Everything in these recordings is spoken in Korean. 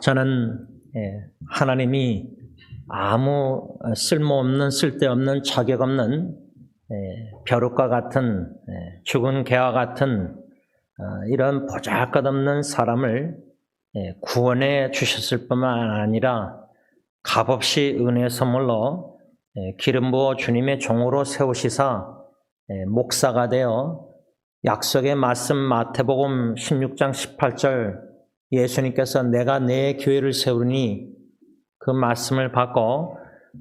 저는 하나님이 아무 쓸모없는 쓸데없는 자격 없는 벼룩과 같은 죽은 개와 같은 이런 보잘것없는 사람을 구원해 주셨을 뿐만 아니라 값없이 은혜의 선물로 기름 부어 주님의 종으로 세우시사 목사가 되어 약속의 말씀 마태복음 16장 18절 예수님께서 내가 내 교회를 세우니 그 말씀을 받고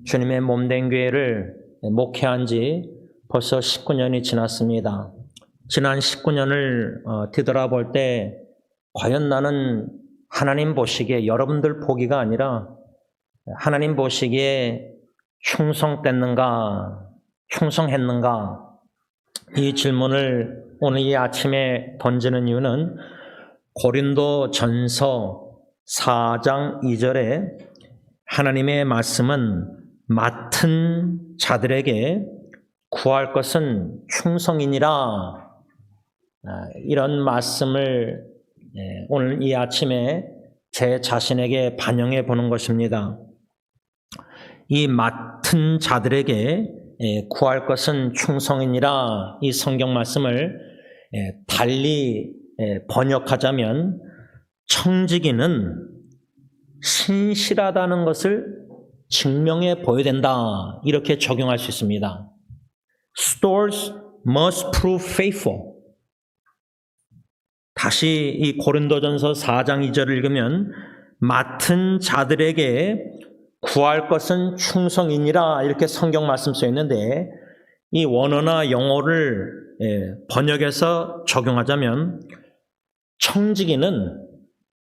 주님의 몸된 교회를 목회한 지 벌써 19년이 지났습니다. 지난 19년을 뒤돌아볼 때 과연 나는 하나님 보시기에 여러분들 보기가 아니라 하나님 보시기에 충성했는가 이 질문을 오늘 이 아침에 던지는 이유는 고린도 전서 4장 2절에 하나님의 말씀은 맡은 자들에게 구할 것은 충성이니라 이런 말씀을 오늘 이 아침에 제 자신에게 반영해 보는 것입니다. 이 맡은 자들에게 구할 것은 충성이니라 이 성경 말씀을 달리 번역하자면 청지기는 신실하다는 것을 증명해 보여야 된다 이렇게 적용할 수 있습니다. Stewards must prove faithful. 다시 이 고린도전서 4장 2절을 읽으면 맡은 자들에게 구할 것은 충성이니라 이렇게 성경 말씀 써 있는데 이 원어나 영어를 번역해서 적용하자면 청지기는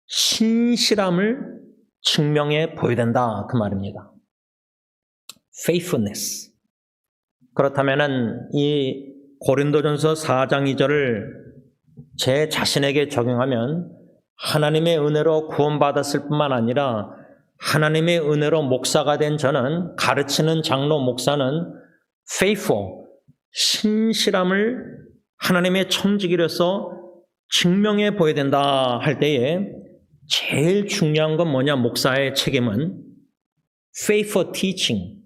신실함을 증명해 보여야 된다 그 말입니다. Faithfulness. 그렇다면 이 고린도전서 4장 2절을 제 자신에게 적용하면 하나님의 은혜로 구원받았을 뿐만 아니라 하나님의 은혜로 목사가 된 저는 가르치는 장로 목사는 faithful, 신실함을 하나님의 청지기로서 증명해 보여야 된다 할 때에 제일 중요한 건 뭐냐 목사의 책임은 faithful teaching,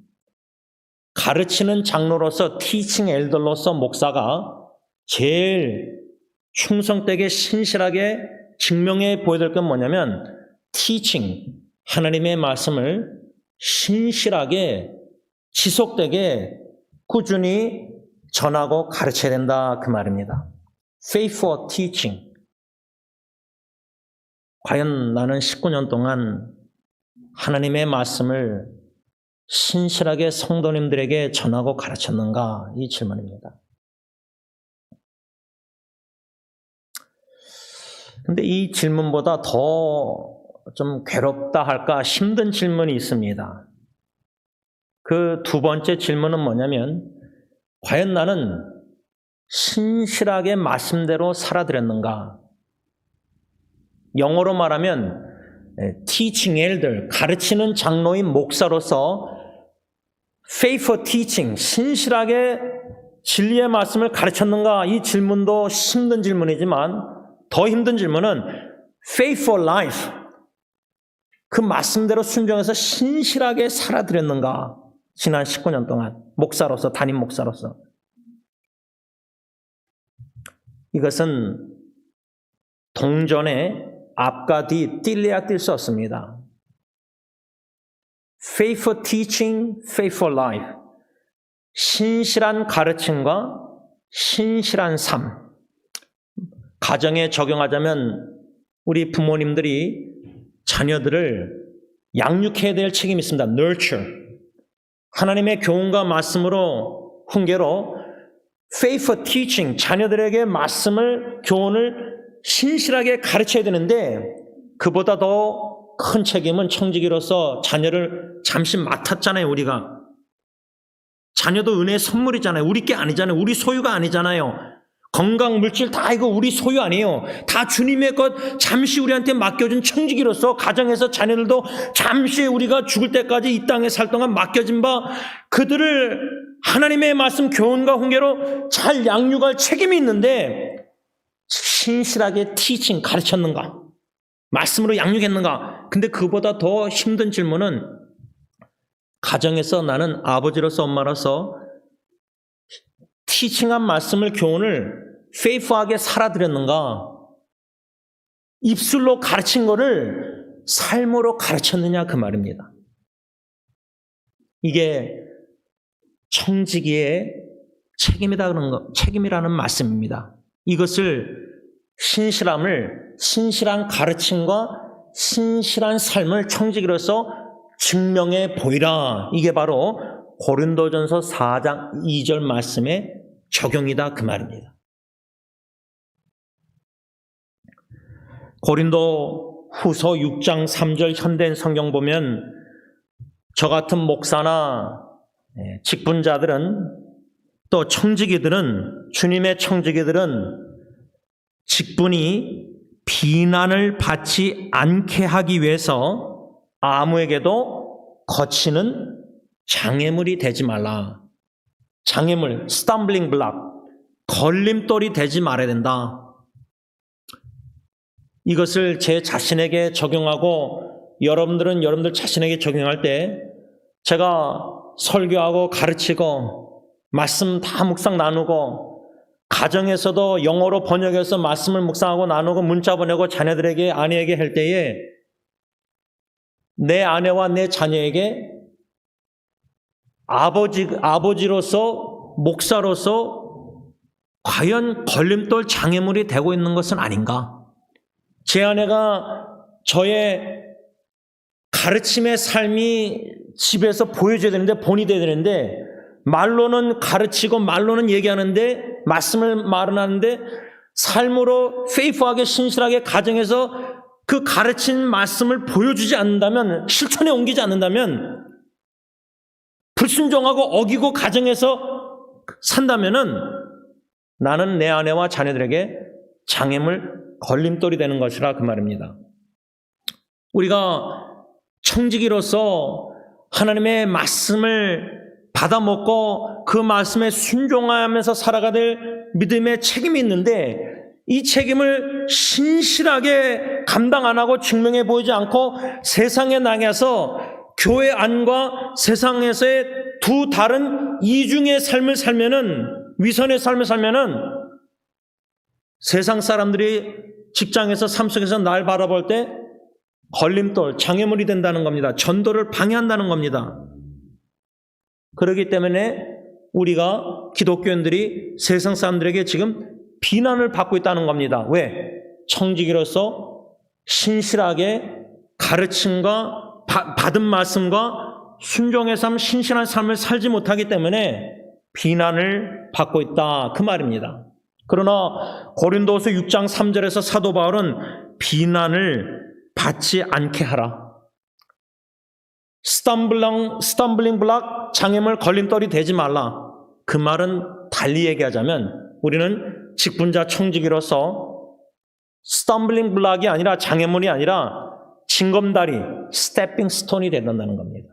가르치는 장로로서 teaching elder로서 목사가 제일 충성되게 신실하게 증명해 보여야 될 건 뭐냐면 teaching, 하나님의 말씀을 신실하게 지속되게 꾸준히 전하고 가르쳐야 된다 그 말입니다. Faithful teaching. 과연 나는 19년 동안 하나님의 말씀을 신실하게 성도님들에게 전하고 가르쳤는가 이 질문입니다. 근데 이 질문보다 더 좀 괴롭다 할까 힘든 질문이 있습니다. 그 두 번째 질문은 뭐냐면 과연 나는 신실하게 말씀대로 살아드렸는가? 영어로 말하면 teaching elder, 가르치는 장로인 목사로서 faithful teaching, 신실하게 진리의 말씀을 가르쳤는가? 이 질문도 힘든 질문이지만 더 힘든 질문은 faithful life, 그 말씀대로 순종해서 신실하게 살아드렸는가? 지난 19년 동안 목사로서, 담임 목사로서. 이것은 동전의 앞과 뒤 뛸래야 뛸 수 없습니다. Faithful teaching, faithful life. 신실한 가르침과 신실한 삶. 가정에 적용하자면 우리 부모님들이 자녀들을 양육해야 될 책임이 있습니다. Nurture. 하나님의 교훈과 말씀으로 훈계로 faithful teaching, 자녀들에게 말씀을, 교훈을 신실하게 가르쳐야 되는데 그보다 더 큰 책임은 청지기로서 자녀를 잠시 맡았잖아요, 우리가. 자녀도 은혜의 선물이잖아요. 우리 게 아니잖아요. 우리 소유가 아니잖아요. 건강, 물질 다 이거 우리 소유 아니에요. 다 주님의 것 잠시 우리한테 맡겨준 청지기로서 가정에서 자녀들도 잠시 우리가 죽을 때까지 이 땅에 살 동안 맡겨진 바 그들을 하나님의 말씀 교훈과 훈계로 잘 양육할 책임이 있는데 신실하게 티칭 가르쳤는가? 말씀으로 양육했는가? 근데 그보다 더 힘든 질문은 가정에서 나는 아버지로서 엄마로서 티칭한 말씀을 교훈을 페이프하게 살아드렸는가? 입술로 가르친 거를 삶으로 가르쳤느냐 그 말입니다. 이게 청지기의 책임이라는 말씀입니다. 이것을 신실한 가르침과 신실한 삶을 청지기로서 증명해 보이라. 이게 바로 고린도전서 4장 2절 말씀의 적용이다 그 말입니다. 고린도 후서 6장 3절 현대인 성경 보면 저 같은 목사나 직분자들은 또 청지기들은 주님의 청지기들은 직분이 비난을 받지 않게 하기 위해서 아무에게도 거치는 장애물이 되지 말라. 장애물, 스탬블링 블락, 걸림돌이 되지 말아야 된다. 이것을 제 자신에게 적용하고 여러분들 자신에게 적용할 때 제가 설교하고 가르치고 말씀 다 묵상 나누고 가정에서도 영어로 번역해서 말씀을 묵상하고 나누고 문자 보내고 자녀들에게 아내에게 할 때에 내 아내와 내 자녀에게 아버지로서 목사로서 과연 걸림돌 장애물이 되고 있는 것은 아닌가? 제 아내가 저의 가르침의 삶이 집에서 보여줘야 되는데 본이 돼야 되는데 말로는 가르치고 말로는 얘기하는데 말은 하는데 삶으로 페이프하게 신실하게 가정에서 그 가르친 말씀을 보여주지 않는다면 실천에 옮기지 않는다면 불순종하고 어기고 가정에서 산다면은 나는 내 아내와 자녀들에게 장애물 걸림돌이 되는 것이라 그 말입니다. 우리가 청지기로서 하나님의 말씀을 받아먹고 그 말씀에 순종하면서 살아가야 될 믿음의 책임이 있는데 이 책임을 신실하게 감당 안 하고 증명해 보이지 않고 세상에 나가서 교회 안과 세상에서의 두 다른 이중의 삶을 살면은 위선의 삶을 살면은 세상 사람들이 직장에서 삶 속에서 날 바라볼 때 걸림돌, 장애물이 된다는 겁니다. 전도를 방해한다는 겁니다. 그렇기 때문에 우리가 기독교인들이 세상 사람들에게 지금 비난을 받고 있다는 겁니다. 왜? 청지기로서 신실하게 가르침과 받은 말씀과 순종의 삶, 신실한 삶을 살지 못하기 때문에 비난을 받고 있다 그 말입니다. 그러나 고린도서 6장 3절에서 사도 바울은 비난을 받지 않게 하라. 스탬블링 블락, 장애물 걸림돌이 되지 말라. 그 말은 달리 얘기하자면 우리는 직분자 청지기로서 스탬블링 블락이 아니라 장애물이 아니라 징검다리, 스태핑 스톤이 된다는 겁니다.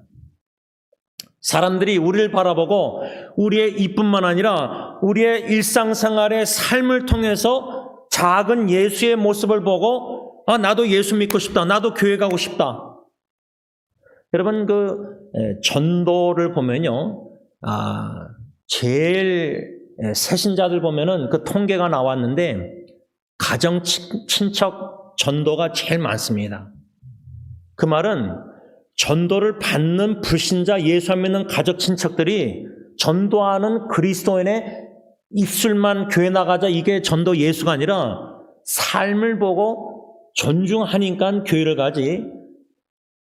사람들이 우리를 바라보고 우리의 이뿐만 아니라 우리의 일상생활의 삶을 통해서 작은 예수의 모습을 보고 나도 예수 믿고 싶다. 나도 교회 가고 싶다. 여러분 전도를 보면요, 제일 새신자들 보면은 그 통계가 나왔는데 가정 친척 전도가 제일 많습니다. 그 말은 전도를 받는 불신자 예수 안 믿는 가족 친척들이 전도하는 그리스도인의 입술만 교회 나가자 이게 전도 예수가 아니라 삶을 보고 존중하니까 교회를 가지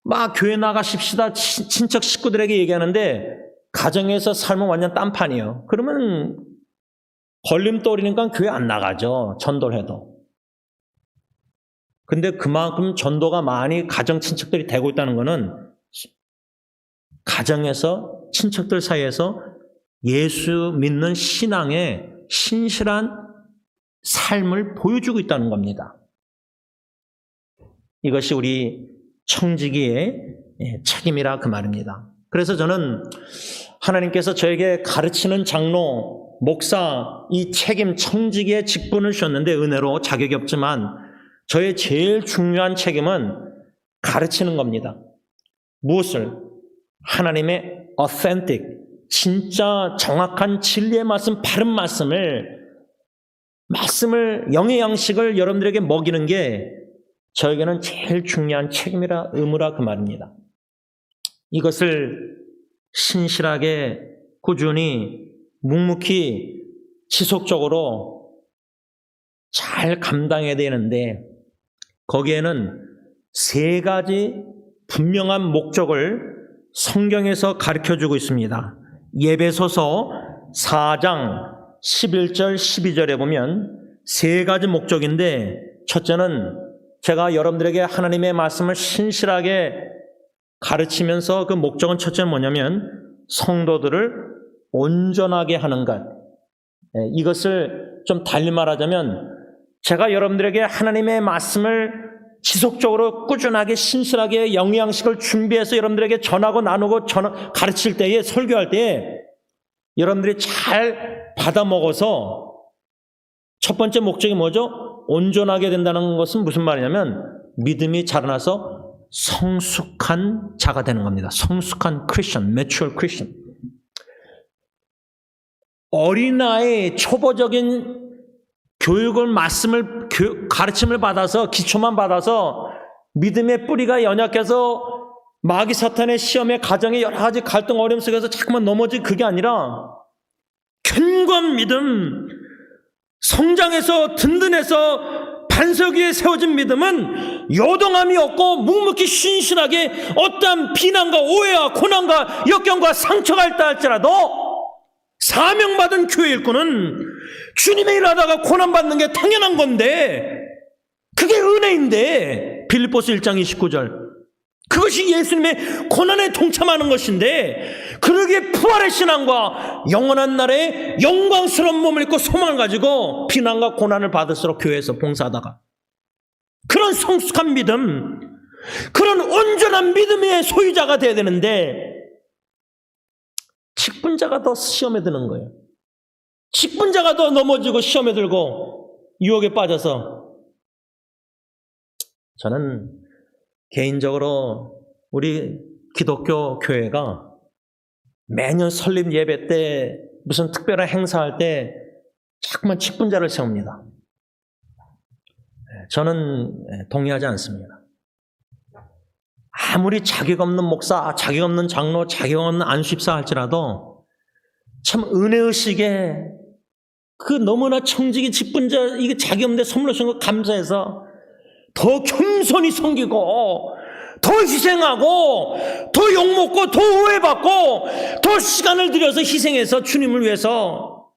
막 교회 나가십시다 친척 식구들에게 얘기하는데 가정에서 삶은 완전 딴판이에요. 그러면 걸림돌이니까 교회 안 나가죠. 전도를 해도. 근데 그만큼 전도가 많이 가정 친척들이 되고 있다는 것은 가정에서 친척들 사이에서 예수 믿는 신앙의 신실한 삶을 보여주고 있다는 겁니다. 이것이 우리 청지기의 책임이라 그 말입니다. 그래서 저는 하나님께서 저에게 가르치는 장로, 목사, 이 책임, 청지기의 직분을 주셨는데 은혜로 자격이 없지만 저의 제일 중요한 책임은 가르치는 겁니다. 무엇을? 하나님의 authentic, 진짜 정확한 진리의 말씀, 바른 말씀을 영의 양식을 여러분들에게 먹이는 게 저에게는 제일 중요한 책임이라 의무라 그 말입니다. 이것을 신실하게 꾸준히 묵묵히 지속적으로 잘 감당해야 되는데 거기에는 세 가지 분명한 목적을 성경에서 가르쳐주고 있습니다. 예배소서 4장 11절 12절에 보면 세 가지 목적인데 첫째는 제가 여러분들에게 하나님의 말씀을 신실하게 가르치면서 그 목적은 첫째는 뭐냐면 성도들을 온전하게 하는 것. 이것을 좀 달리 말하자면 제가 여러분들에게 하나님의 말씀을 지속적으로 꾸준하게 신실하게 영양식을 준비해서 여러분들에게 전하고 나누고 가르칠 때에 설교할 때에 여러분들이 잘 받아 먹어서 첫 번째 목적이 뭐죠? 온전하게 된다는 것은 무슨 말이냐면 믿음이 자라나서 성숙한 자가 되는 겁니다. 성숙한 크리스천, 매추얼 크리스천. 어린아이 초보적인 교육을 가르침을 받아서 기초만 받아서 믿음의 뿌리가 연약해서 마귀 사탄의 시험에 가정에 여러 가지 갈등 어려움 속에서 자꾸만 넘어지 그게 아니라 견고한 믿음, 성장해서 든든해서 반석 위에 세워진 믿음은 요동함이 없고 묵묵히 신실하게 어떠한 비난과 오해와 고난과 역경과 상처가 있다 할지라도 사명받은 교회 일꾼은 주님의 일을 하다가 고난받는 게 당연한 건데 그게 은혜인데 빌립보서 1장 29절 그것이 예수님의 고난에 동참하는 것인데 그러기에 부활의 신앙과 영원한 날에 영광스러운 몸을 입고 소망을 가지고 비난과 고난을 받을수록 교회에서 봉사하다가 그런 성숙한 믿음, 그런 온전한 믿음의 소유자가 돼야 되는데 직분자가 더 시험에 드는 거예요. 직분자가 더 넘어지고 시험에 들고 유혹에 빠져서 저는 개인적으로 우리 기독교 교회가 매년 설립 예배 때 무슨 특별한 행사할 때 자꾸만 직분자를 세웁니다. 저는 동의하지 않습니다. 아무리 자격 없는 목사, 자격 없는 장로, 자격 없는 안수집사 할지라도 참 은혜의식에 그 너무나 청지기 직분자 이게 자격 없는데 선물로 주신 거 감사해서 더 겸손히 섬기고 더 희생하고 더 욕먹고 더 오해받고 더 시간을 들여서 희생해서 주님을 위해서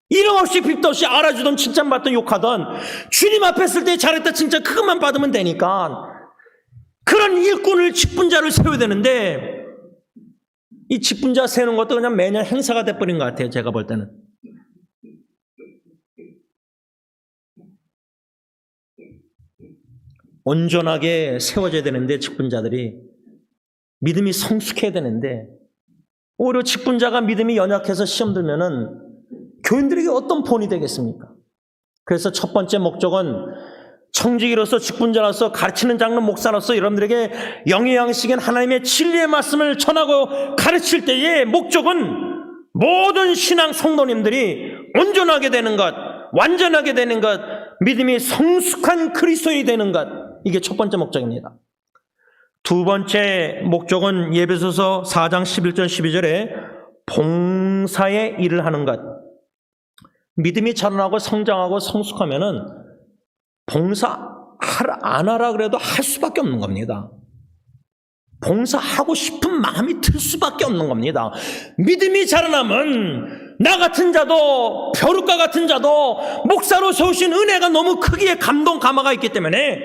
이름 없이 빚도 없이 알아주던 칭찬받던 욕하던 주님 앞에 있을 때 잘했다 칭찬 그것만 받으면 되니까 그런 일꾼을 직분자를 세워야 되는데 이 직분자 세우는 것도 그냥 매년 행사가 돼버린 것 같아요. 제가 볼 때는. 온전하게 세워져야 되는데 직분자들이 믿음이 성숙해야 되는데 오히려 직분자가 믿음이 연약해서 시험 들면은 교인들에게 어떤 본이 되겠습니까? 그래서 첫 번째 목적은 청지기로서 직분자로서 가르치는 장로 목사로서 여러분들에게 영의 양식인 하나님의 진리의 말씀을 전하고 가르칠 때의 목적은 모든 신앙 성도님들이 온전하게 되는 것, 완전하게 되는 것, 믿음이 성숙한 그리스도인이 되는 것, 이게 첫 번째 목적입니다. 두 번째 목적은 예배소서 4장 11절 12절에 봉사의 일을 하는 것. 믿음이 자라나고 성장하고 성숙하면은 봉사 안 하라 그래도 할 수밖에 없는 겁니다. 봉사하고 싶은 마음이 들 수밖에 없는 겁니다. 믿음이 자라나면 나 같은 자도 벼룩과 같은 자도 목사로 세우신 은혜가 너무 크기에 감동 감화가 있기 때문에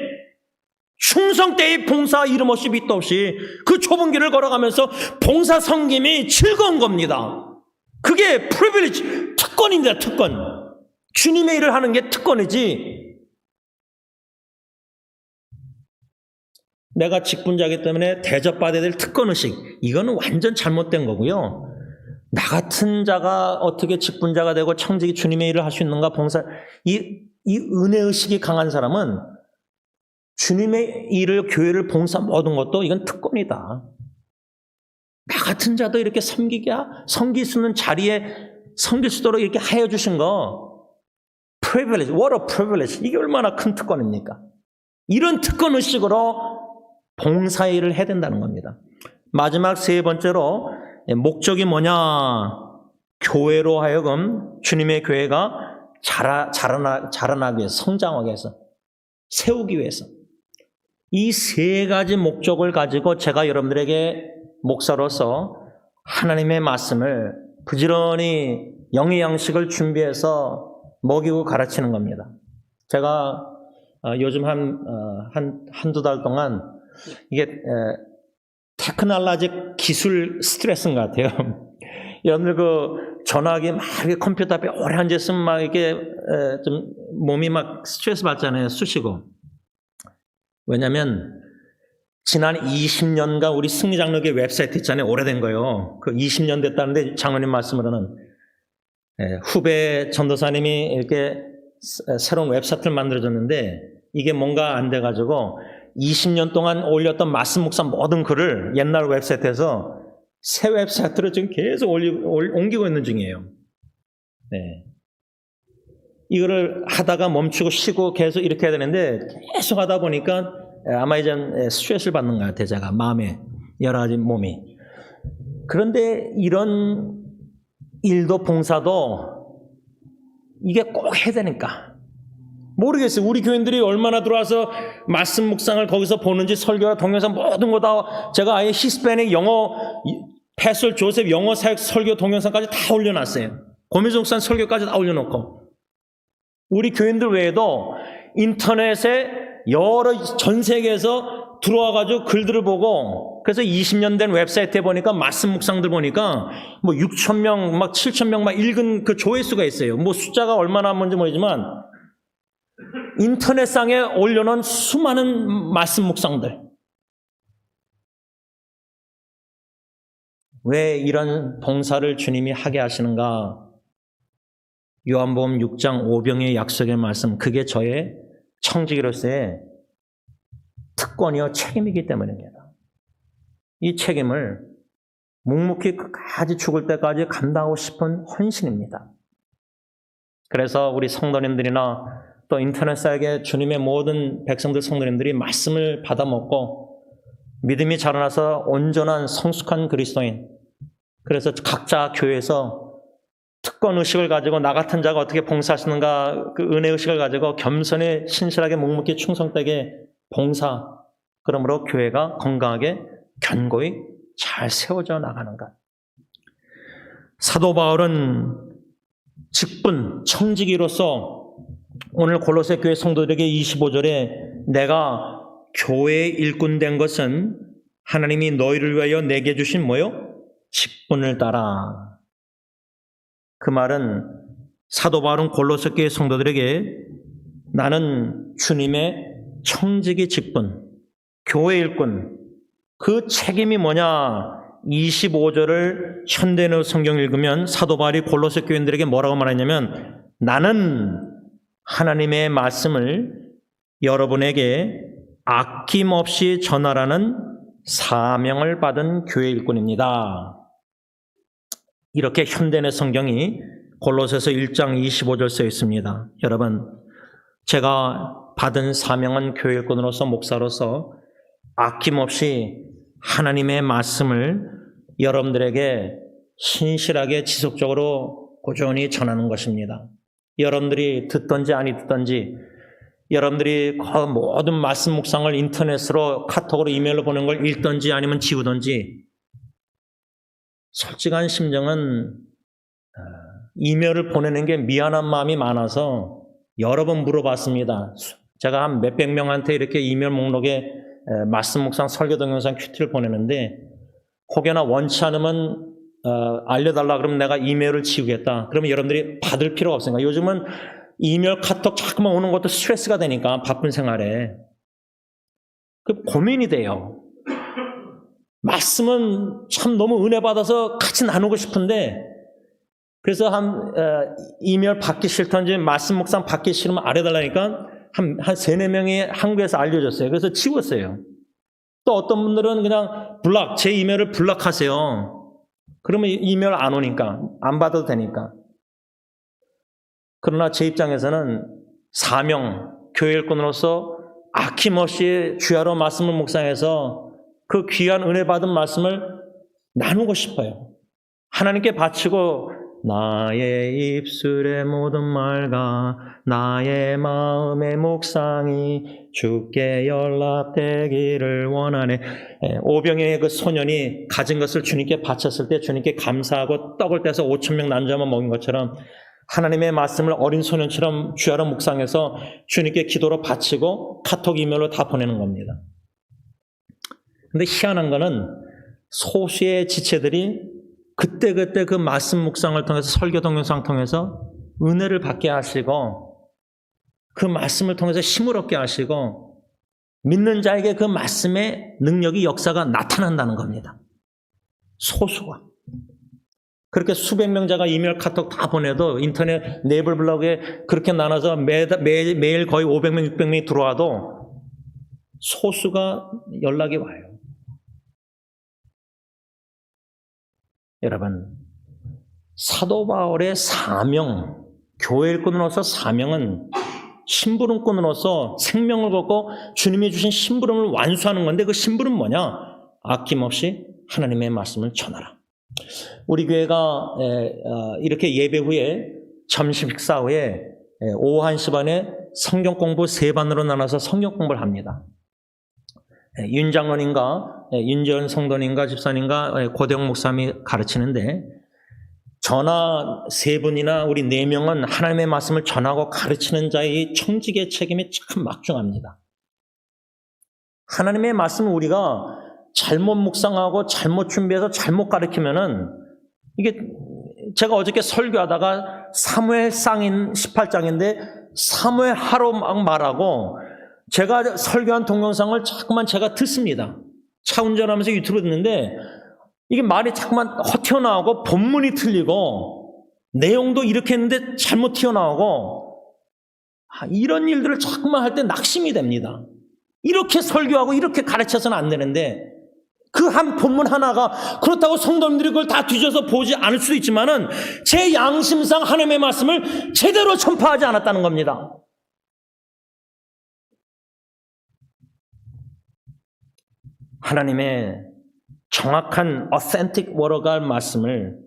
충성 때의 봉사 이름 없이 밑도 없이 그 좁은 길을 걸어가면서 봉사 섬김이 즐거운 겁니다. 그게 프리빌리지, 특권입니다. 특권. 주님의 일을 하는 게 특권이지 내가 직분자이기 때문에 대접받아야 될 특권의식, 이거는 완전 잘못된 거고요. 나 같은 자가 어떻게 직분자가 되고 청지기 주님의 일을 할 수 있는가, 봉사, 이 은혜의식이 강한 사람은 주님의 일을, 교회를 봉사 모든 것도 이건 특권이다. 나 같은 자도 이렇게 섬길 수 있는 자리에 섬길 수 있도록 이렇게 하여 주신 거, privilege, what a privilege. 이게 얼마나 큰 특권입니까? 이런 특권 의식으로 봉사 일을 해야 된다는 겁니다. 마지막 세 번째로 목적이 뭐냐? 교회로 하여금 주님의 교회가 자라나기 위해서, 성장하기 위해서, 세우기 위해서. 이 세 가지 목적을 가지고 제가 여러분들에게 목사로서 하나님의 말씀을 부지런히 영의 양식을 준비해서 먹이고 가르치는 겁니다. 제가 요즘 한두 달 동안 이게 테크놀로지 기술 스트레스인 것 같아요. 여러분들 전화기 막 이렇게 컴퓨터 앞에 오래 앉아있으면 막 이렇게 좀 몸이 막 스트레스 받잖아요. 쑤시고. 왜냐면 지난 20년간 우리 승리장로교 웹사이트 있잖아요. 오래된 거요. 그 20년 됐다는데 장로님 말씀으로는 후배 전도사님이 이렇게 새로운 웹사이트를 만들어줬는데 이게 뭔가 안 돼가지고 20년 동안 올렸던 말씀 묵사 모든 글을 옛날 웹사이트에서 새 웹사이트로 지금 계속 옮기고 있는 중이에요. 네. 이거를 하다가 멈추고 쉬고 계속 이렇게 해야 되는데 계속 하다 보니까 아마 이제 스트레스를 받는 것 같아요. 제가 마음에 여러 가지 몸이. 그런데 이런 일도 봉사도 이게 꼭 해야 되니까. 모르겠어요. 우리 교인들이 얼마나 들어와서 말씀 묵상을 거기서 보는지 설교와 동영상 모든 거 다 제가 아예 히스패닉 영어 패설 조셉 영어 사역 설교 동영상까지 다 올려놨어요. 고민정 목사 설교까지 다 올려놓고 우리 교인들 외에도 인터넷에 여러 전 세계에서 들어와가지고 글들을 보고 그래서 20년 된 웹사이트에 보니까 말씀 묵상들 보니까 뭐 6,000명 막 7,000명 막 읽은 그 조회수가 있어요. 뭐 숫자가 얼마나 뭔지 모르지만 인터넷상에 올려놓은 수많은 말씀 묵상들. 왜 이런 봉사를 주님이 하게 하시는가? 요한복음 6장 오병의 약속의 말씀, 그게 저의 청지기로서의 특권이요 책임이기 때문입니다. 이 책임을 묵묵히 끝까지 죽을 때까지 감당하고 싶은 헌신입니다. 그래서 우리 성도님들이나 또 인터넷 사역의 주님의 모든 백성들 성도님들이 말씀을 받아먹고 믿음이 자라나서 온전한 성숙한 그리스도인, 그래서 각자 교회에서 특권 의식을 가지고 나 같은 자가 어떻게 봉사하시는가 그 은혜 의식을 가지고 겸손히 신실하게 묵묵히 충성되게 봉사, 그러므로 교회가 건강하게 견고히 잘 세워져 나가는 것. 사도 바울은 직분, 청지기로서 오늘 골로새 교회 성도들에게 25절에 내가 교회의 일꾼 된 것은 하나님이 너희를 위하여 내게 주신 뭐요? 직분을 따라. 그 말은 사도 바울은 골로새 교회 성도들에게 나는 주님의 청지기 직분, 교회 일꾼, 그 책임이 뭐냐? 25절을 현대인의 성경 읽으면 사도 바울이 골로새 교인들에게 뭐라고 말했냐면 나는 하나님의 말씀을 여러분에게 아낌없이 전하라는 사명을 받은 교회 일꾼입니다. 이렇게 현대인의 성경이 골로새서 1장 25절 써 있습니다. 여러분, 제가 받은 사명은 교회 일꾼으로서 목사로서 아낌없이 하나님의 말씀을 여러분들에게 신실하게 지속적으로 꾸준히 전하는 것입니다. 여러분들이 듣든지 아니 듣든지, 여러분들이 그 모든 말씀 묵상을 인터넷으로 카톡으로 이메일로 보낸 걸 읽든지 아니면 지우든지, 솔직한 심정은 이메일을 보내는 게 미안한 마음이 많아서 여러 번 물어봤습니다. 제가 한 몇백 명한테 이렇게 이메일 목록에 말씀 묵상 설교 동영상 큐티를 보내는데 혹여나 원치 않으면 알려달라 그러면 내가 이메일을 지우겠다. 그러면 여러분들이 받을 필요가 없으니까. 요즘은 이메일 카톡 자꾸만 오는 것도 스트레스가 되니까 바쁜 생활에 그 고민이 돼요. 말씀은 참 너무 은혜 받아서 같이 나누고 싶은데 그래서 이메일 받기 싫던지 말씀 묵상 받기 싫으면 알려달라니까 한 세네 명이 한국에서 알려줬어요. 그래서 지웠어요. 또 어떤 분들은 그냥 제 이메일을 블락하세요. 그러면 이메일 안 오니까, 안 받아도 되니까. 그러나 제 입장에서는 사명, 교회 일꾼으로서 아낌없이 주야로 말씀을 묵상해서 그 귀한 은혜 받은 말씀을 나누고 싶어요. 하나님께 바치고 나의 입술의 모든 말과 나의 마음의 묵상이 주께 연락되기를 원하네. 오병이의 그 소년이 가진 것을 주님께 바쳤을 때 주님께 감사하고 떡을 떼서 5,000명 남자만 먹인 것처럼 하나님의 말씀을 어린 소년처럼 주야로 묵상해서 주님께 기도로 바치고 카톡 이메일로 다 보내는 겁니다. 근데 희한한 거는 소수의 지체들이 그때그때 그 말씀 묵상을 통해서 설교 동영상 통해서 은혜를 받게 하시고 그 말씀을 통해서 힘을 얻게 하시고 믿는 자에게 그 말씀의 능력이 역사가 나타난다는 겁니다. 소수가. 그렇게 수백 명자가 이메일 카톡 다 보내도 인터넷 네이버 블로그에 그렇게 나눠서 매일 거의 500명, 600명이 들어와도 소수가 연락이 와요. 여러분, 사도 바울의 사명, 교회 일꾼으로서 사명은 심부름꾼으로서 생명을 걸고 주님이 주신 심부름을 완수하는 건데 그 심부름은 뭐냐? 아낌없이 하나님의 말씀을 전하라. 우리 교회가 이렇게 예배 후에 점심 식사 후에 오후 1시 반에 성경 공부 3반으로 나눠서 성경 공부를 합니다. 윤 장로님과 윤지원 성도님과 집사님과 고대영 목사님이 가르치는데 저나 3분이나 우리 4명은 하나님의 말씀을 전하고 가르치는 자의 청직의 책임이 참 막중합니다. 하나님의 말씀을 우리가 잘못 묵상하고 잘못 준비해서 잘못 가르치면은 이게 제가 어저께 설교하다가 사무엘 상인 18장인데 사무엘 하루 막 말하고 제가 설교한 동영상을 자꾸만 제가 듣습니다. 차 운전하면서 유튜브 듣는데 이게 말이 자꾸만 헛튀어나오고 본문이 틀리고 내용도 이렇게 했는데 잘못 튀어나오고 이런 일들을 자꾸만 할 때 낙심이 됩니다. 이렇게 설교하고 이렇게 가르쳐서는 안 되는데 그 한 본문 하나가 그렇다고 성도님들이 그걸 다 뒤져서 보지 않을 수도 있지만은 제 양심상 하나님의 말씀을 제대로 전파하지 않았다는 겁니다. 하나님의 정확한 authentic word가 말씀을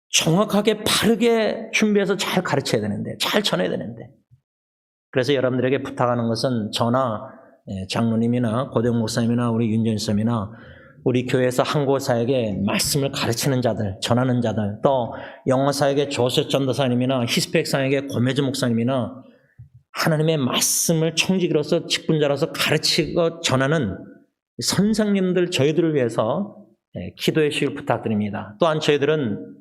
정확하게 바르게 준비해서 잘 가르쳐야 되는데 잘 전해야 되는데 그래서 여러분들에게 부탁하는 것은 저나 장로님이나 고대영 목사님이나 우리 윤전 쌤이나 우리 교회에서 한국사에게 말씀을 가르치는 자들, 전하는 자들, 또 영어사에게 조셉 전도사님이나 히스펙사에게 고매주 목사님이나 하나님의 말씀을 청지기로서 직분자로서 가르치고 전하는 선생님들 저희들을 위해서 기도해 주시길 부탁드립니다. 또한 저희들은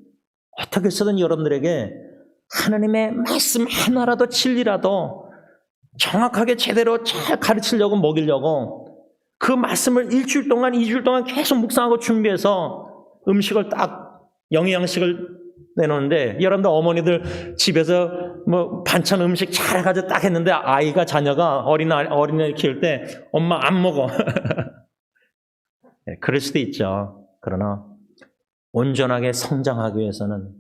어떻게 해서든 여러분들에게 하나님의 말씀 하나라도 진리라도 정확하게 제대로 잘 가르치려고 먹이려고 그 말씀을 일주일 동안 2주일 동안 계속 묵상하고 준비해서 음식을 딱 영양식을 내놓는데 여러분들 어머니들 집에서 뭐 반찬 음식 잘 해가지고 딱 했는데 아이가 자녀가 어린아이 키울 때 엄마 안 먹어. 네, 그럴 수도 있죠. 그러나 온전하게 성장하기 위해서는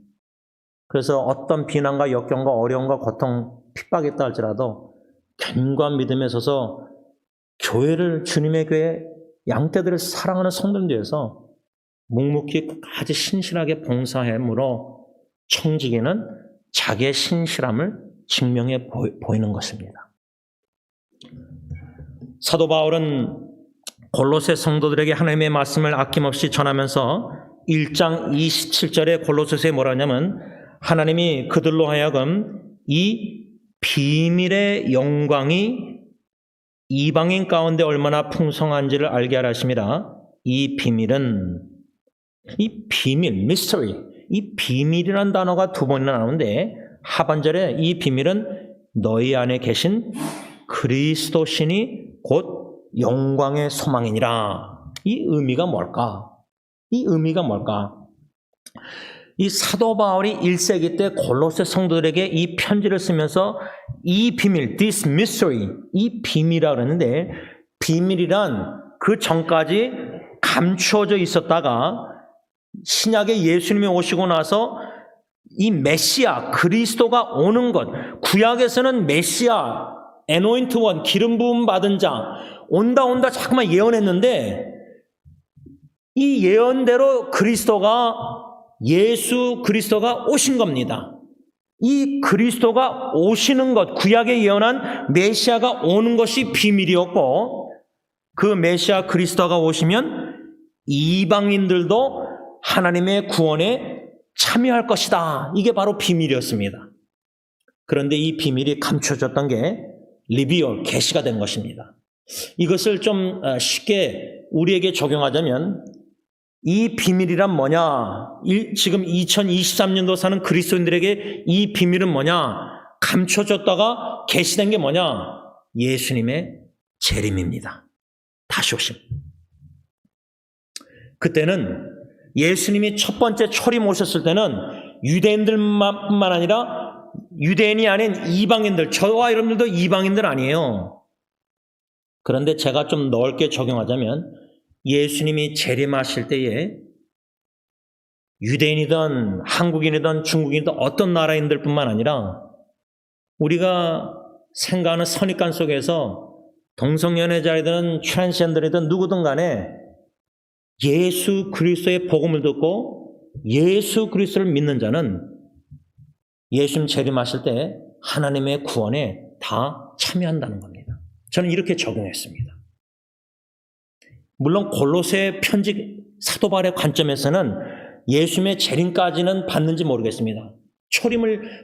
그래서 어떤 비난과 역경과 어려움과 고통, 핍박이 있다 할지라도 견고한 믿음에 서서 교회를 주님의 교회 양떼들을 사랑하는 성도들 위해서 묵묵히 끝까지 신실하게 봉사함으로 청지기는 자기의 신실함을 증명해 보이는 것입니다. 사도 바울은 골로새 성도들에게 하나님의 말씀을 아낌없이 전하면서 1장 27절에 골로새서에 뭐라 하냐면 하나님이 그들로 하여금 이 비밀의 영광이 이방인 가운데 얼마나 풍성한지를 알게 하라 하심이라. 이 비밀은 이 비밀, mystery, 이 비밀이라는 단어가 2번이나 나오는데 하반절에 이 비밀은 너희 안에 계신 그리스도 신이 곧 영광의 소망이니라. 이 의미가 뭘까? 이 의미가 뭘까? 이 사도 바울이 1세기 때 골로새 성도들에게 이 편지를 쓰면서 이 비밀, this mystery, 이 비밀이라고 그러는데, 비밀이란 그 전까지 감추어져 있었다가 신약에 예수님이 오시고 나서 이 메시아, 그리스도가 오는 것, 구약에서는 메시아, anointed one, 기름 부음 받은 자, 온다 자꾸만 예언했는데, 이 예언대로 예수 그리스도가 오신 겁니다. 이 그리스도가 오시는 것, 구약에 예언한 메시아가 오는 것이 비밀이었고, 그 메시아 그리스도가 오시면 이방인들도 하나님의 구원에 참여할 것이다. 이게 바로 비밀이었습니다. 그런데 이 비밀이 감춰졌던 게 리비얼, 계시가 된 것입니다. 이것을 좀 쉽게 우리에게 적용하자면 이 비밀이란 뭐냐? 지금 2023년도 사는 그리스도인들에게 이 비밀은 뭐냐? 감춰졌다가 계시된 게 뭐냐? 예수님의 재림입니다. 다시 오심. 그때는 예수님이 첫 번째 초림 오셨을 때는 유대인들뿐만 아니라 유대인이 아닌 이방인들, 저와 여러분들도 이방인들 아니에요. 그런데 제가 좀 넓게 적용하자면 예수님이 재림하실 때에 유대인이든 한국인이든 중국인이든 어떤 나라인들뿐만 아니라 우리가 생각하는 선입관 속에서 동성연애자이든 트랜스젠더이든 누구든 간에 예수 그리스도의 복음을 듣고 예수 그리스도를 믿는 자는 예수님 재림하실 때 하나님의 구원에 다 참여한다는 겁니다. 저는 이렇게 적용했습니다. 물론 골로새 편지 사도 바울의 관점에서는 예수님의 재림까지는 받는지 모르겠습니다.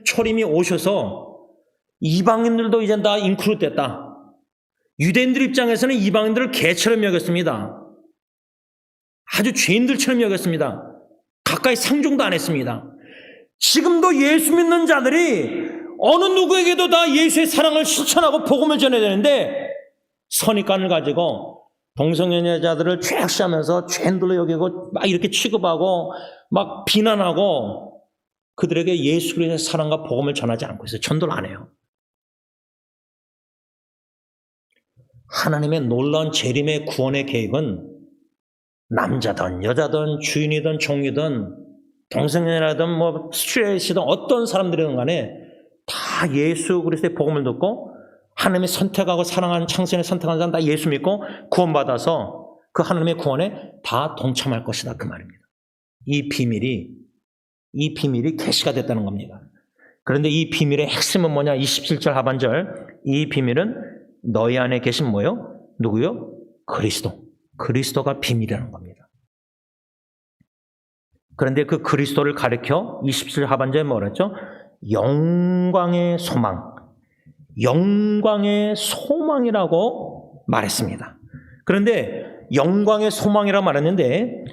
초림이 오셔서 이방인들도 이제 다 인클루드 됐다. 유대인들 입장에서는 이방인들을 개처럼 여겼습니다. 아주 죄인들처럼 여겼습니다. 가까이 상종도 안 했습니다. 지금도 예수 믿는 자들이 어느 누구에게도 다 예수의 사랑을 실천하고 복음을 전해야 되는데 선입관을 가지고 동성연애자들을 죄악시하면서 죄인들로 여기고 막 이렇게 취급하고 막 비난하고 그들에게 예수 그리스도의 사랑과 복음을 전하지 않고 있어요. 전도를 안 해요. 하나님의 놀라운 재림의 구원의 계획은 남자든 여자든 주인이든 종이든 동성연애라든 뭐 스트레이트든 어떤 사람들이든 간에 다 예수 그리스도의 복음을 듣고 하나님이 선택하고 사랑하는 창세전에 선택한 사람 다 예수 믿고 구원받아서 그 하나님의 구원에 다 동참할 것이다 그 말입니다. 이 비밀이 계시가 됐다는 겁니다. 그런데 이 비밀의 핵심은 뭐냐? 27절 하반절 이 비밀은 너희 안에 계신 뭐요? 누구요? 그리스도가 비밀이라는 겁니다. 그런데 그 그리스도를 가리켜 27절 하반절에 뭐라 했죠? 영광의 소망이라고 말했습니다. 그런데 영광의 소망이라고 말했는데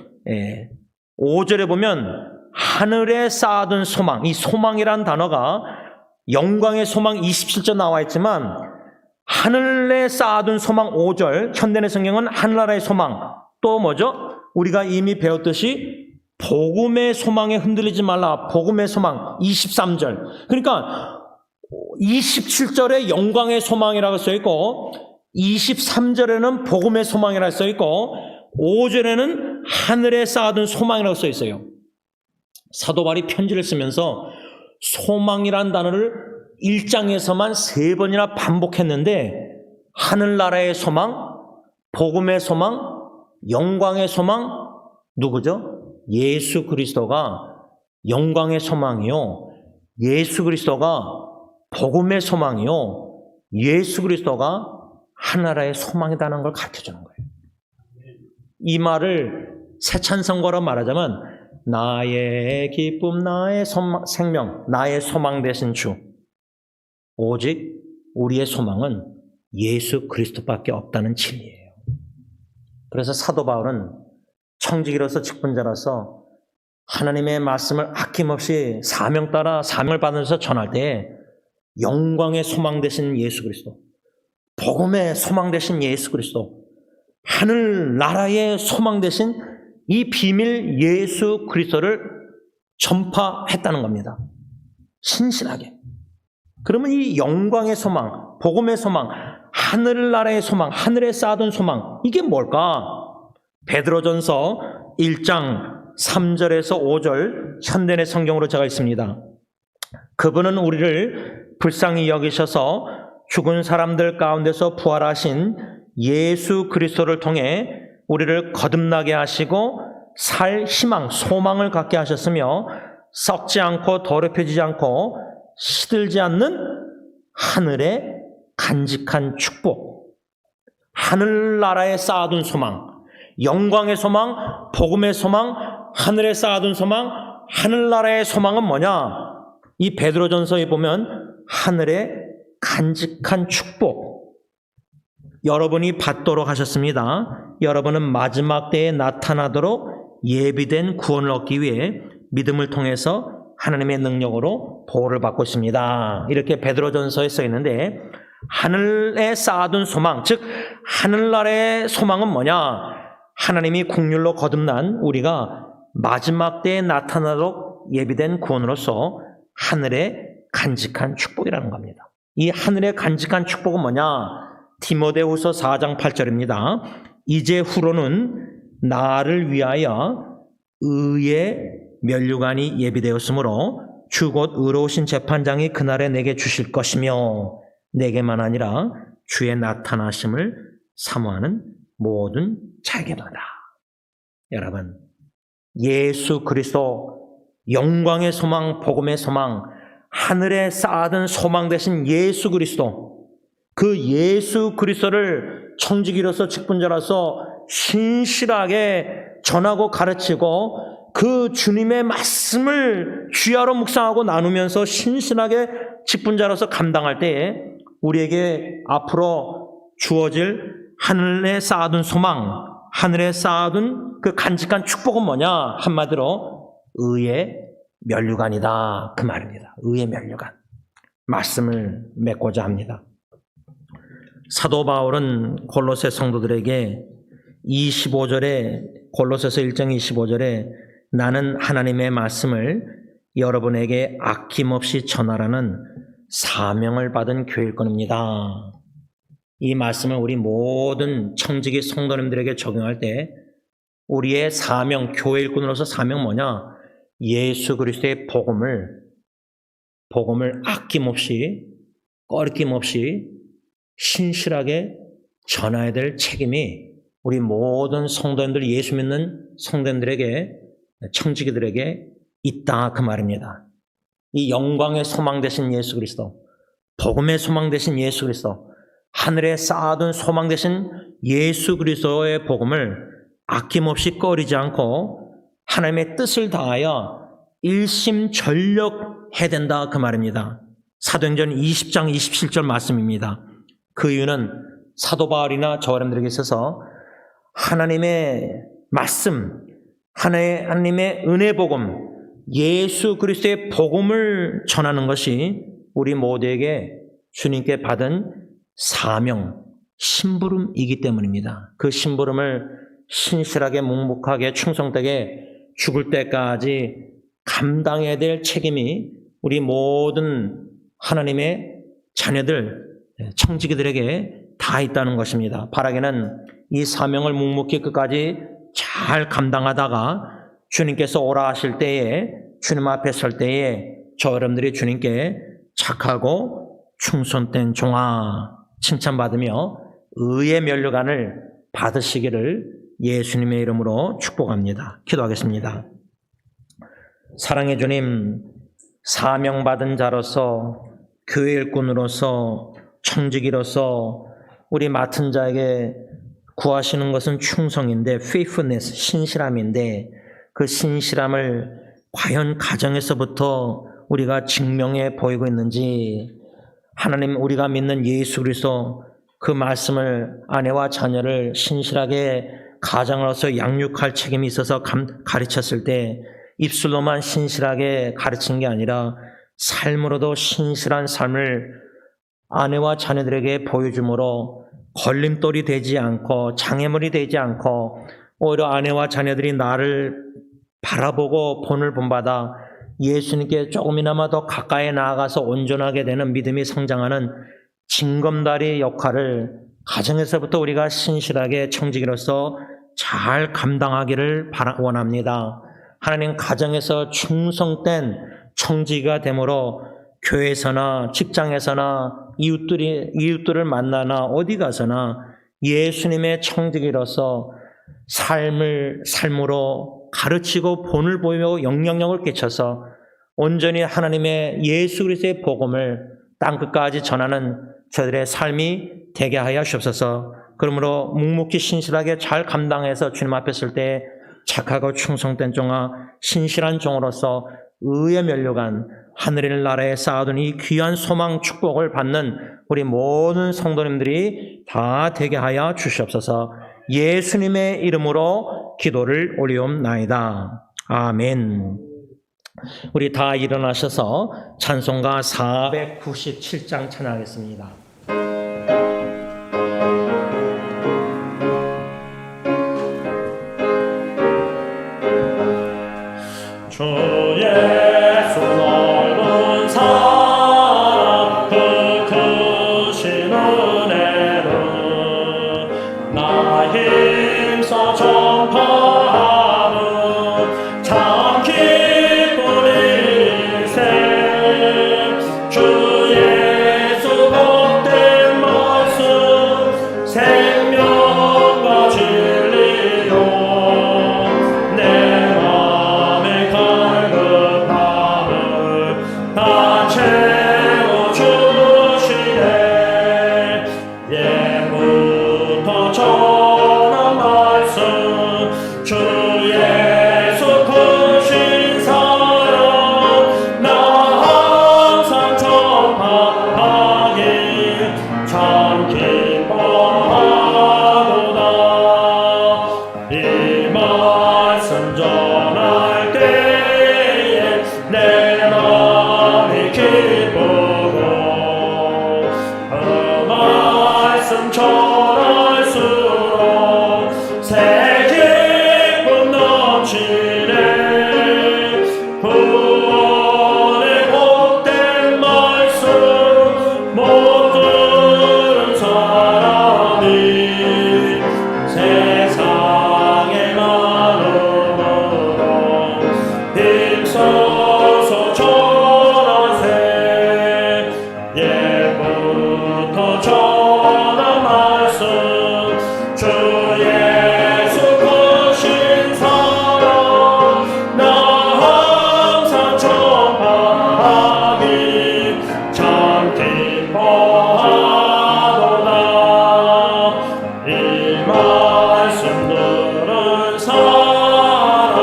5절에 보면 하늘에 쌓아둔 소망, 이 소망이라는 단어가 영광의 소망 27절 나와 있지만 하늘에 쌓아둔 소망 5절, 현대의 성경은 하늘나라의 소망, 또 뭐죠? 우리가 이미 배웠듯이 복음의 소망에 흔들리지 말라, 복음의 소망 23절. 그러니까 27절에 영광의 소망이라고 써있고 23절에는 복음의 소망이라고 써있고 5절에는 하늘에 쌓아둔 소망이라고 써있어요. 사도 바울이 편지를 쓰면서 소망이란 단어를 1장에서만 3번이나 반복했는데 하늘나라의 소망, 복음의 소망, 영광의 소망, 누구죠? 예수 그리스도가 영광의 소망이요, 예수 그리스도가 복음의 소망이요, 예수 그리스도가 하나라의 소망이라는 걸 가르쳐주는 거예요. 이 말을 새 찬성가로 말하자면 나의 기쁨, 나의 생명, 나의 소망 되신 주, 오직 우리의 소망은 예수 그리스도밖에 없다는 진리예요. 그래서 사도 바울은 청지기로서 직분자로서 하나님의 말씀을 아낌없이 사명 따라 사명을 받으면서 전할 때 영광의 소망 되신 예수 그리스도, 복음의 소망 되신 예수 그리스도, 하늘나라의 소망 되신 이 비밀 예수 그리스도를 전파했다는 겁니다. 신실하게. 그러면 이 영광의 소망, 복음의 소망, 하늘나라의 소망, 하늘에 쌓아둔 소망, 이게 뭘까? 베드로전서 1장 3절에서 5절 현대의 성경으로 제가 있습니다. 그분은 우리를 불쌍히 여기셔서 죽은 사람들 가운데서 부활하신 예수 그리스도를 통해 우리를 거듭나게 하시고 살 희망, 소망을 갖게 하셨으며 썩지 않고 더럽혀지지 않고 시들지 않는 하늘의 간직한 축복, 하늘나라에 쌓아둔 소망, 영광의 소망, 복음의 소망, 하늘에 쌓아둔 소망, 하늘나라의 소망은 뭐냐? 이 베드로전서에 보면 하늘의 간직한 축복, 여러분이 받도록 하셨습니다. 여러분은 마지막 때에 나타나도록 예비된 구원을 얻기 위해 믿음을 통해서 하나님의 능력으로 보호를 받고 있습니다. 이렇게 베드로전서에 써 있는데, 하늘에 쌓아둔 소망, 즉 하늘나라의 소망은 뭐냐? 하나님이 국률로 거듭난 우리가 마지막 때에 나타나도록 예비된 구원으로서 하늘의 간직한 축복이라는 겁니다. 이 하늘의 간직한 축복은 뭐냐? 디모데후서 4장 8절입니다. 이제 후로는 나를 위하여 의의 면류관이 예비되었으므로 주 곧 의로우신 재판장이 그날에 내게 주실 것이며 내게만 아니라 주의 나타나심을 사모하는 모든 자에게마다. 여러분, 예수 그리스도 영광의 소망, 복음의 소망, 하늘에 쌓아둔 소망 되신 예수 그리스도, 그 예수 그리스도를 청지기로서 직분자로서 신실하게 전하고 가르치고 그 주님의 말씀을 주야로 묵상하고 나누면서 신실하게 직분자로서 감당할 때에 우리에게 앞으로 주어질 하늘에 쌓아둔 소망, 하늘에 쌓아둔 그 간직한 축복은 뭐냐? 한마디로 의의 면류관이다, 그 말입니다. 의의 면류관. 말씀을 맺고자 합니다. 사도 바울은 골로새 성도들에게 25절에, 골로새서 1장 25절에 나는 하나님의 말씀을 여러분에게 아낌없이 전하라는 사명을 받은 교일권입니다. 이 말씀을 우리 모든 청지기 성도님들에게 적용할 때 우리의 사명, 교회 일꾼으로서 사명 뭐냐? 예수 그리스도의 복음을 아낌없이, 꺼리낌없이 신실하게 전해야 될 책임이 우리 모든 성도님들, 예수 믿는 성도님들에게, 청지기들에게 있다, 그 말입니다. 이 영광의 소망 되신 예수 그리스도, 복음의 소망 되신 예수 그리스도, 하늘에 쌓아둔 소망 되신 예수 그리스도의 복음을 아낌없이 꺼리지 않고 하나님의 뜻을 다하여 일심전력해야 된다, 그 말입니다. 사도행전 20장 27절 말씀입니다. 그 이유는 사도 바울이나 저 여러분들에게 있어서 하나님의 말씀, 하나님의 은혜 복음, 예수 그리스도의 복음을 전하는 것이 우리 모두에게 주님께 받은 사명, 심부름이기 때문입니다. 그 심부름을 신실하게 묵묵하게 충성되게 죽을 때까지 감당해야 될 책임이 우리 모든 하나님의 자녀들, 청지기들에게 다 있다는 것입니다. 바라기는 이 사명을 묵묵히 끝까지 잘 감당하다가 주님께서 오라 하실 때에, 주님 앞에 설 때에 저 여러분들이 주님께 착하고 충성된 종아 칭찬받으며 의의 면류관을 받으시기를 예수님의 이름으로 축복합니다. 기도하겠습니다. 사랑의 주님, 사명받은 자로서, 교회 일꾼으로서, 청지기로서 우리 맡은 자에게 구하시는 것은 충성인데, faithfulness, 신실함인데, 그 신실함을 과연 가정에서부터 우리가 증명해 보이고 있는지, 하나님, 우리가 믿는 예수 그리스도 그 말씀을 아내와 자녀를 신실하게 가장으로서 양육할 책임이 있어서 가르쳤을 때 입술로만 신실하게 가르친 게 아니라 삶으로도 신실한 삶을 아내와 자녀들에게 보여줌으로 걸림돌이 되지 않고 장애물이 되지 않고 오히려 아내와 자녀들이 나를 바라보고 본을 본받아 예수님께 조금이나마 더 가까이 나아가서 온전하게 되는 믿음이 성장하는 징검다리 역할을 가정에서부터 우리가 신실하게 청지기로서 잘 감당하기를 원합니다. 하나님 가정에서 충성된 청지기가 되므로 교회에서나 직장에서나 이웃들을 만나나 어디 가서나 예수님의 청지기로서 삶으로 가르치고 본을 보이며 영향력을 끼쳐서 온전히 하나님의 예수 그리스도의 복음을 땅끝까지 전하는 저들의 삶이 되게 하여 주옵소서. 그러므로 묵묵히 신실하게 잘 감당해서 주님 앞에 설 때 착하고 충성된 종아 신실한 종으로서 의에 면류관 하늘의 나라에 쌓아둔 이 귀한 소망 축복을 받는 우리 모든 성도님들이 다 되게 하여 주시옵소서. 예수님의 이름으로 기도를 올리옵나이다. 아멘. 우리 다 일어나셔서 찬송가 497장 찬양하겠습니다. 주 예수 넓은 사랑 그 크신 은혜를 나 힘써 전파하는 참 기쁜 일생 주 예수 복된 말씀 생명과 진리요 내 맘에 갈급함을 다 채워주시네 예부터 전한 말씀 주 예수 크신 사랑 나 항상 전파하기 참 기뻐하도다. 이 말씀 전할 때에 내 마음이 기쁘고 그 말씀 전할수록 새 기쁨 넘치네 구원의 복된 말씀 못 들은 사람이 세상의 마음으로 힘써서 전하세 예부터 전한 말씀 주 예수 크신 사랑 나 항상 전파하기 참 기뻐하도다. 이 말씀 들은 사람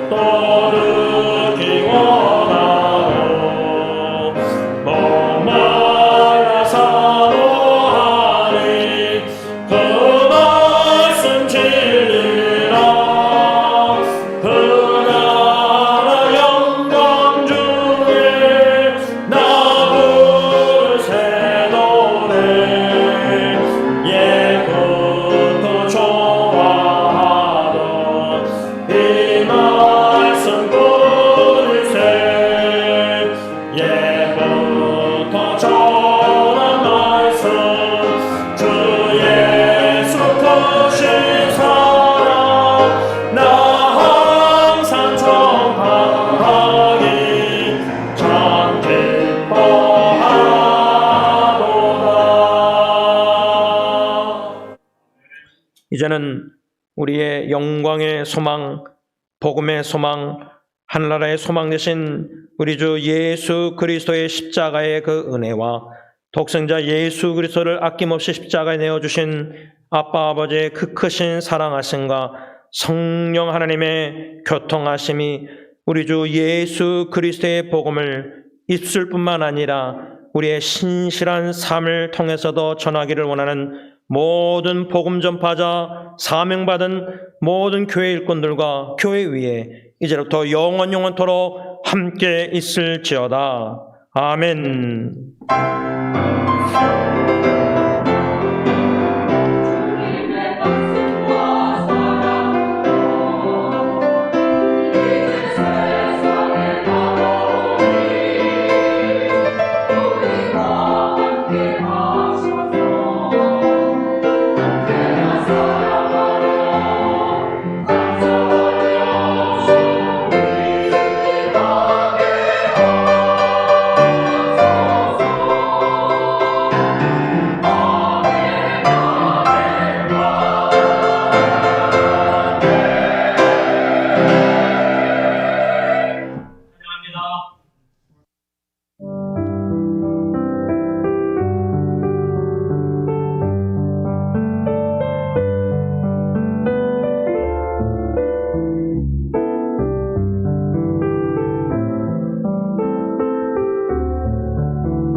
또 듣기 원하고 목말라 사모하니 그 말씀 진리라 그 나라 영광 중에 나 부를 새 노래 예부터 좋아하던 이 말씀 부를세 예부터 전한 말씀 주 예수 크신 사랑 나 항상 전파하기 참 기뻐하도다. 이제는 우리의 영광의 소망, 복음의 소망, 하늘나라의 소망 되신 우리 주 예수 그리스도의 십자가의 그 은혜와 독생자 예수 그리스도를 아낌없이 십자가에 내어주신 아빠 아버지의 그 크신 사랑하심과 성령 하나님의 교통하심이 우리 주 예수 그리스도의 복음을 입술뿐만 아니라 우리의 신실한 삶을 통해서도 전하기를 원하는 모든 복음 전파자, 사명받은 모든 교회 일꾼들과 교회 위에 이제부터 영원토록 함께 있을지어다. 아멘.